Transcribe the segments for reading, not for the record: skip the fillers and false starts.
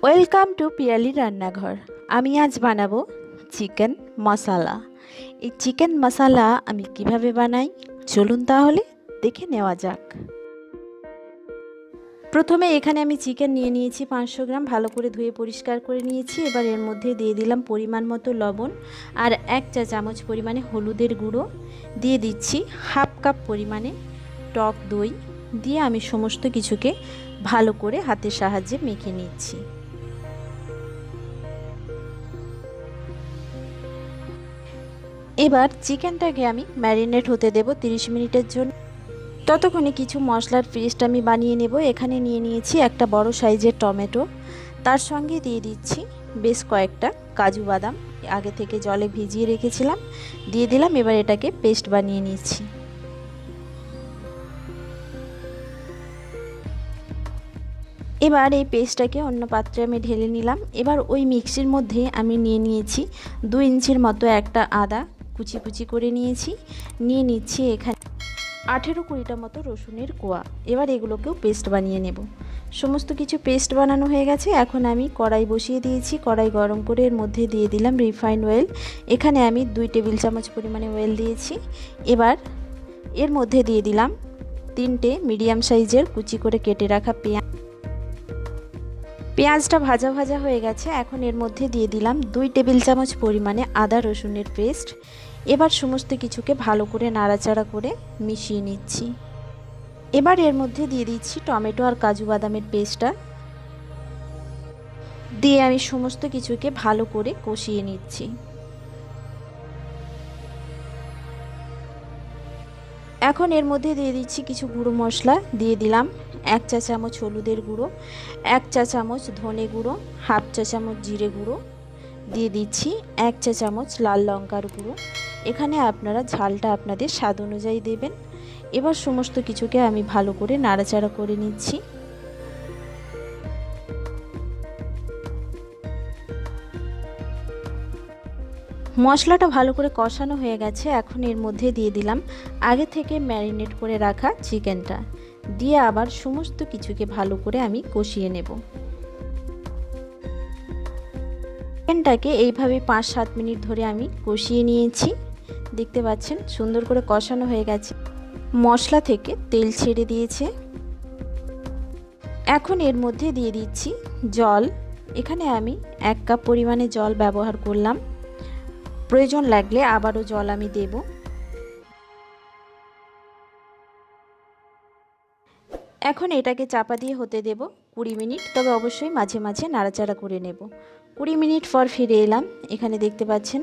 Welcome to Piyali রান্নাঘর। আমি আজ বানাবো চিকেন মশালা। এই চিকেন মশালা আমি কিভাবে বানাই চলুন তাহলে দেখে নেওয়া যাক। প্রথমে এখানে আমি চিকেন নিয়ে নিয়েছি 500 গ্রাম, ভালো করে ধুয়ে পরিষ্কার করে নিয়েছি। এবার এর মধ্যে দিয়ে দিলাম পরিমাণ মতো লবণ আর 1 চা চামচ পরিমাণে হলুদের গুঁড়ো, দিয়ে দিচ্ছি হাফ কাপ পরিমাণে টক দই, দিয়ে আমি সমস্ত কিছুকে ভালো করে হাতের সাহায্যে মেখে নিচ্ছি। এবার চিকেনটাকে আমি ম্যারিনেট হতে দেব 30 মিনিটের জন্য। ততক্ষণে কিছু মশলার পেস্ট আমি বানিয়ে নেব। এখানে নিয়ে নিয়েছি একটা বড় সাইজের টমেটো, তার সঙ্গে দিয়ে দিচ্ছি বেশ কয়েকটা কাজু বাদাম, আগে থেকে জলে ভিজিয়ে রেখেছিলাম, দিয়ে দিলাম। এবার এটাকে পেস্ট বানিয়ে নিচ্ছি। এবার এই পেস্টটাকে অন্য পাত্রে আমি ঢেলে নিলাম। এবার ওই মিক্সির মধ্যে আমি নিয়ে নিয়েছি 2 ইঞ্চির মতো একটা আদা কুচি কুচি করে নিয়েছি, নিয়ে নিচ্ছি এখানে 18-20টা মতো রসুনের কোয়া। এবার এগুলোকেও পেস্ট বানিয়ে নেব। সমস্ত কিছু পেস্ট বানানো হয়ে গেছে। এখন আমি কড়াই বসিয়ে দিয়েছি, কড়াই গরম করে এর মধ্যে দিয়ে দিলাম রিফাইন্ড অয়েল। এখানে আমি 2 টেবিল চামচ পরিমাণে অয়েল দিয়েছি। এবার এর মধ্যে দিয়ে দিলাম 3টে মিডিয়াম সাইজের কুচি করে কেটে রাখা পেঁয়াজ। পেঁয়াজটা ভাজা ভাজা হয়ে গেছে। এখন এর মধ্যে দিয়ে দিলাম 2 টেবিল চামচ পরিমাণে আদা রসুনের পেস্ট। এবার সমস্ত কিছুকে ভালো করে নাড়াচাড়া করে মিশিয়ে নিচ্ছি। এবার এর মধ্যে দিয়ে দিচ্ছি টমেটো আর কাজু বাদামের পেস্টটা, দিয়ে আমি সমস্ত কিছুকে ভালো করে কষিয়ে নিচ্ছি। এখন এর মধ্যে দিয়ে দিচ্ছি কিছু গুঁড়ো মশলা, দিয়ে দিলাম 1 চা চামচ হলুদের গুঁড়ো, 1 চা চামচ ধনে গুঁড়ো, হাফ চা চামচ জিরে গুঁড়ো, দিয়ে দিচ্ছি 1 চা চামচ লাল লঙ্কার গুঁড়ো। এখানে আপনারা ঝালটা আপনাদের স্বাদ অনুযায়ী দেবেন। এবার সমস্ত কিছুকে আমি ভালো করে নাড়াচাড়া করে নিচ্ছি। মশলাটা ভালো করে কষানো হয়ে গেছে। এখন এর মধ্যে দিয়ে দিলাম আগে থেকে ম্যারিনেট করে রাখা চিকেনটা, দিয়ে আবার সমস্ত কিছুকে ভালো করে আমি কষিয়ে নেব। চিকেনটাকে এইভাবে 5-7 মিনিট ধরে আমি কষিয়ে নিয়েছি। দেখতে পাচ্ছেন সুন্দর করে কষানো হয়ে গেছে, মশলা থেকে তেল ছেড়ে দিয়েছে। এখন এর মধ্যে দিয়ে দিচ্ছি জল। এখানে আমি 1 কাপ পরিমাণে জল ব্যবহার করলাম, প্রয়োজন লাগলে আবারও জল আমি দেব। এখন এটাকে চাপা দিয়ে হতে দেব 20 মিনিট, তবে অবশ্যই মাঝে মাঝে নাড়াচাড়া করে নেব। 20 মিনিট পর ফিরে এলাম। এখানে দেখতে পাচ্ছেন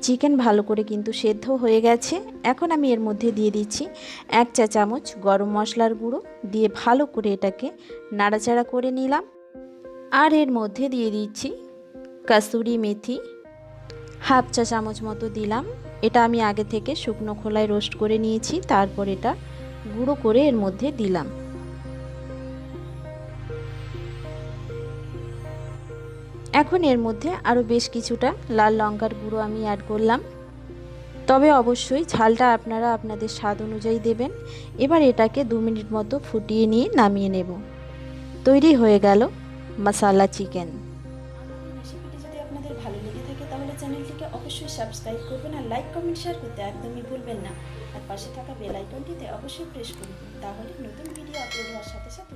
চিকেন ভালো করে কিন্তু সেদ্ধ হয়ে গেছে। এখন আমি এর মধ্যে দিয়ে দিচ্ছি 1 চা চামচ গরম মশলার গুঁড়ো, দিয়ে ভালো করে এটাকে নাড়াচাড়া করে নিলাম। আর এর মধ্যে দিয়ে দিচ্ছি কাসুরি মেথি, হাফ চা চামচ মতো দিলাম। এটা আমি আগে থেকে শুকনো খোলায় রোস্ট করে নিয়েছি, তারপর এটা গুঁড়ো করে এর মধ্যে দিলাম। এখন এর মধ্যে আরও বেশ কিছুটা লাল লঙ্কার গুঁড়ো আমি অ্যাড করলাম, তবে অবশ্যই ঝালটা আপনারা আপনাদের স্বাদ অনুযায়ী দেবেন। এবার এটাকে 2 মিনিট মতো ফুটিয়ে নিয়ে নামিয়ে নেব। তৈরি হয়ে গেল মশালা চিকেন। রেসিপিটি যদি আপনাদের ভালো লেগে থাকে তাহলে চ্যানেলটিকে অবশ্যই সাবস্ক্রাইব করবেন, আর লাইক কমেন্ট শেয়ার করতে একদমই ভুলবেন না। আর পাশে থাকা বেল আইকনটিতে অবশ্যই প্রেস করবেন, তাহলে নতুন ভিডিও আপলোড হওয়ার সাথে সাথে